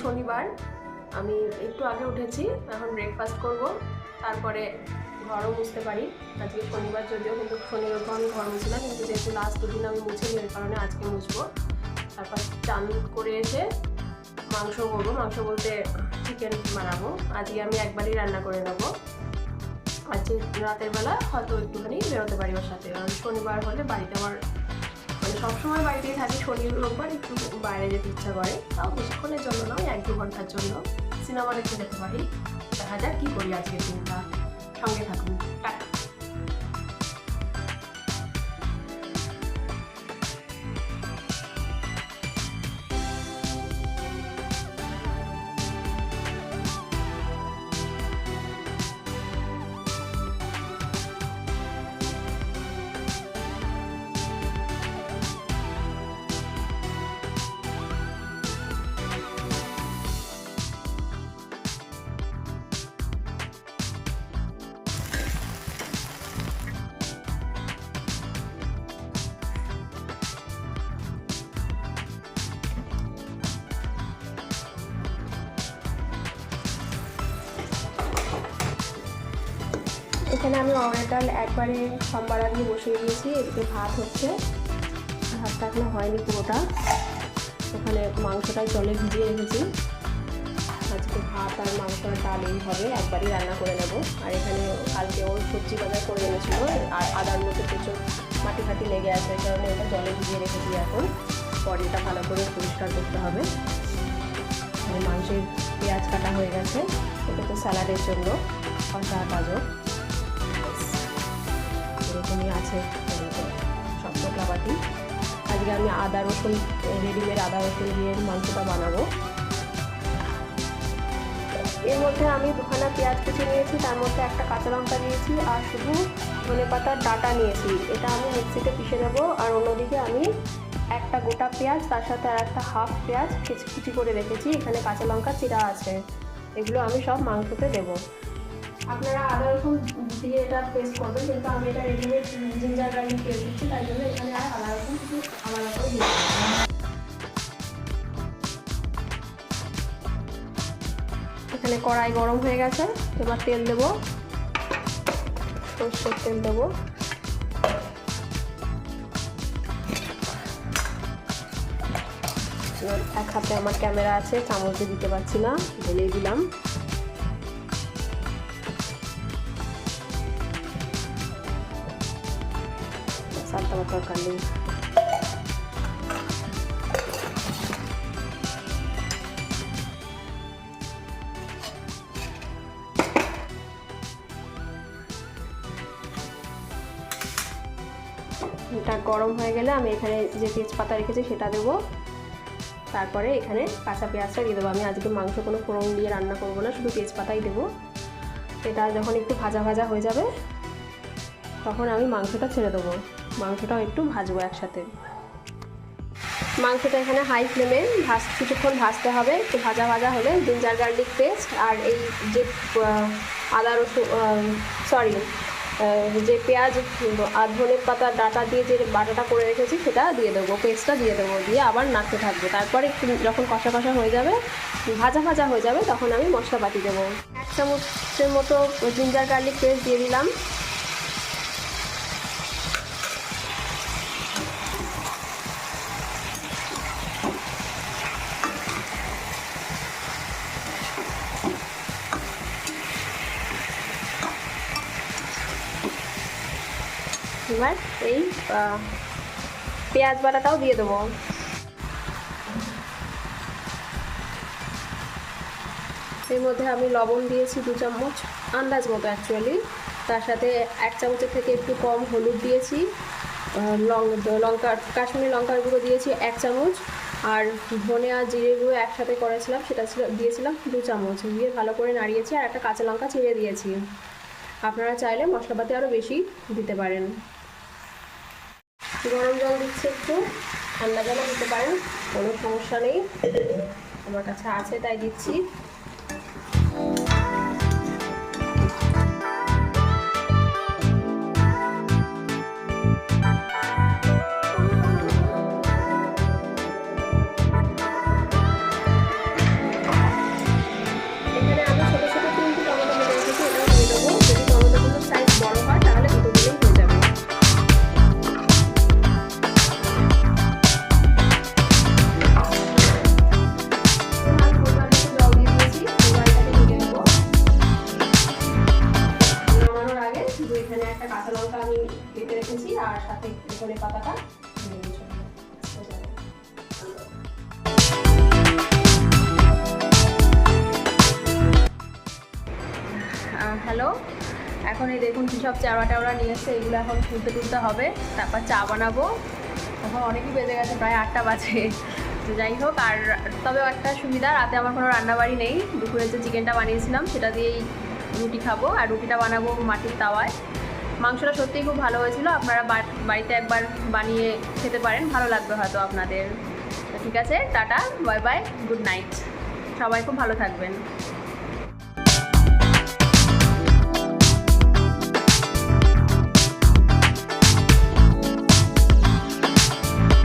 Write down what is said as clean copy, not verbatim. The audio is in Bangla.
শনিবার, আমি একটু আগে উঠেছি, এখন ব্রেকফাস্ট করব, তারপরে ঘরও মুছতে পারি। আজকে শনিবার যদিও, কিন্তু শনিবার আমি ঘর মুছি না, কিন্তু যেহেতু লাস্ট দুদিন আমি মুছিনি, ওই কারণে আজকে মুছবো। তারপর চান করে এসে মাংস করবো, মাংস বলতে চিকেন বানাবো। আজকে আমি একবারই রান্না করে নেবো। আজকে রাতের বেলা হয়তো একটুখানি বেরোতে পারি ওর সাথে, কারণ শনিবার হলে বাড়িতে আমার মানে সবসময় বাড়িতেই থাকি, শনি রোববার একটু বাইরে যেতে ইচ্ছা করে, তাও বেশিক্ষণের জন্য নয়, 1-2 ঘন্টার জন্য সিনেমা দেখতে যেতে পারি। দেখা যাক কী করি আজকের দিনটা, সঙ্গে থাকুন। টাটা। এখানে আমি অড়হর ডাল একবারে সম্বারা দিয়ে বসিয়ে দিয়েছি, এদিকে ভাত হচ্ছে, ভাতটা এখনো হয়নি পুরোটা। ওখানে মাংসটাই জলে ভিজিয়ে রেখেছি, আজকে ভাত আর মাংস আর ডাল এই হবে, একবারই রান্না করে নেব। আর এখানে কালকে ওর সবজি বাজার করে এনেছিল, আর আদার মধ্যে প্রচুর মাটি ফাটি লেগে আছে, ওই কারণে এটা জলে ভিজিয়ে রেখেছি। এখন পরে এটা ভালো করে পরিষ্কার করতে হবে। মাংসের পেঁয়াজ কাটা হয়ে গেছে, এটা তো স্যালাডের জন্য শসা গাজর এরকমই আছে সব মশলাপাতি। আজকে আমি আদা রসুন, রেডিমেড আদা রসুন দিয়ে মাংসটা বানাবো। এর মধ্যে আমি 2খানা পেঁয়াজ কুচি নিয়েছি, তার মধ্যে একটা কাঁচা লঙ্কা দিয়েছি, আর শুধু ধনেপাতার ডাঁটা নিয়েছি। এটা আমি মিক্সিতে পিষে নেবো। আর অন্যদিকে আমি একটা গোটা পেঁয়াজ, তার সাথে আর একটা হাফ পেঁয়াজ কুচি করে রেখেছি। এখানে কাঁচা লঙ্কা চিরা আছে, এগুলো আমি সব মাংসতে দেবো। আপনারা আদা রসুন দিয়ে এটা পেস্ট করবেন, কিন্তু আমি এটা রেডিমেড জিঞ্জার গার্লিক পেস্ট দিচ্ছি, তাই জন্য এখানে আর আদা রসুন কিছু আলাদা করে দিয়ে এখানে কড়াই গরম হয়ে গেছে, এবার তেল দেবো, সরষের তেল দেবো। এক হাতে আমার ক্যামেরা আছে, চামচ দিয়ে দিতে পারছি না, ঢেলেই দিলাম। দরকার নেই। এটা গরম হয়ে গেলে আমি এখানে যে তেজপাতা রেখেছি সেটা দেবো, তারপরে এখানে কাঁচা পেঁয়াজটা দিয়ে দেবো। আমি আজকে মাংস কোনো ফোড়ন দিয়ে রান্না করবো না, শুধু তেজপাতাই দেবো। এটা যখন একটু ভাজা ভাজা হয়ে যাবে তখন আমি মাংসটা ছেড়ে দেবো, মাংসটাও একটু ভাজবো একসাথে। মাংসটা এখানে হাই ফ্লেমে কিছুক্ষণ ভাজতে হবে। একটু ভাজা ভাজা হলে জিঞ্জার গার্লিক পেস্ট আর এই যে আদা রসুন যে পেঁয়াজ আর ধনেপাতার ডাঁটা দিয়ে যে বাটাটা করে রেখেছি সেটা দিয়ে দেবো, পেস্টটা দিয়ে দেবো, দিয়ে আবার নাড়তে থাকবে। তারপরে একটু যখন কষা কষা হয়ে যাবে, ভাজা ভাজা হয়ে যাবে, তখন আমি মশলাপাতি দেবো। 1 চামচের মতো জিঞ্জার গার্লিক পেস্ট দিয়ে দিলাম। এবার এই পেঁয়াজ বাটাটাও দিয়ে দেবো। এর মধ্যে আমি লবণ দিয়েছি 2 চামচ, আন্দাজ মতো অ্যাকচুয়ালি। তার সাথে 1 চামচের থেকে একটু কম হলুদ দিয়েছি, কাশ্মীরি লঙ্কার গুঁড়ো দিয়েছি 1 চামচ, আর ধনে আর জিরে গুঁড়ো একসাথে করেছিলাম সেটা দিয়েছিলাম 2 চামচ। দিয়ে ভালো করে নাড়িয়েছি, আর একটা কাঁচা লঙ্কা ছিঁড়ে দিয়েছি। আপনারা চাইলে মশলাপাতি আরও বেশি দিতে পারেন। গরম জল দিচ্ছি, একটু ঠান্ডা জলও দিতে পারেন, কোনো সমস্যা নেই, আমার কাছে আছে তাই দিচ্ছি। একটা কাঁচা লঙ্কা আমি কেটে রেখেছি, আর সাথে ধনে পাতাটা হ্যালো। এখন এই দেখুন কী সব চাওড়া টাওড়া নিয়ে এসছে, এগুলো এখন তুলতে হবে, তারপর চা বানাবো। এখন অনেকই বেজে গেছে, প্রায় 8টা বাজে। তো যাই হোক, আর তবে একটা সুবিধা, রাতে আমার কোনো রান্নাবাড়ি নেই। দুপুরে যে চিকেনটা বানিয়েছিলাম সেটা দিয়েই রুটি খাবো, আর রুটিটা বানাবো মাটির তাওয়ায়। মাংসটা সত্যিই খুব ভালো হয়েছিল, আপনারা বাড়িতে একবার বানিয়ে খেতে পারেন, ভালো লাগবে হয়তো আপনাদের। তো ঠিক আছে, tata, bye bye, good night, সবাই খুব ভালো থাকবেন।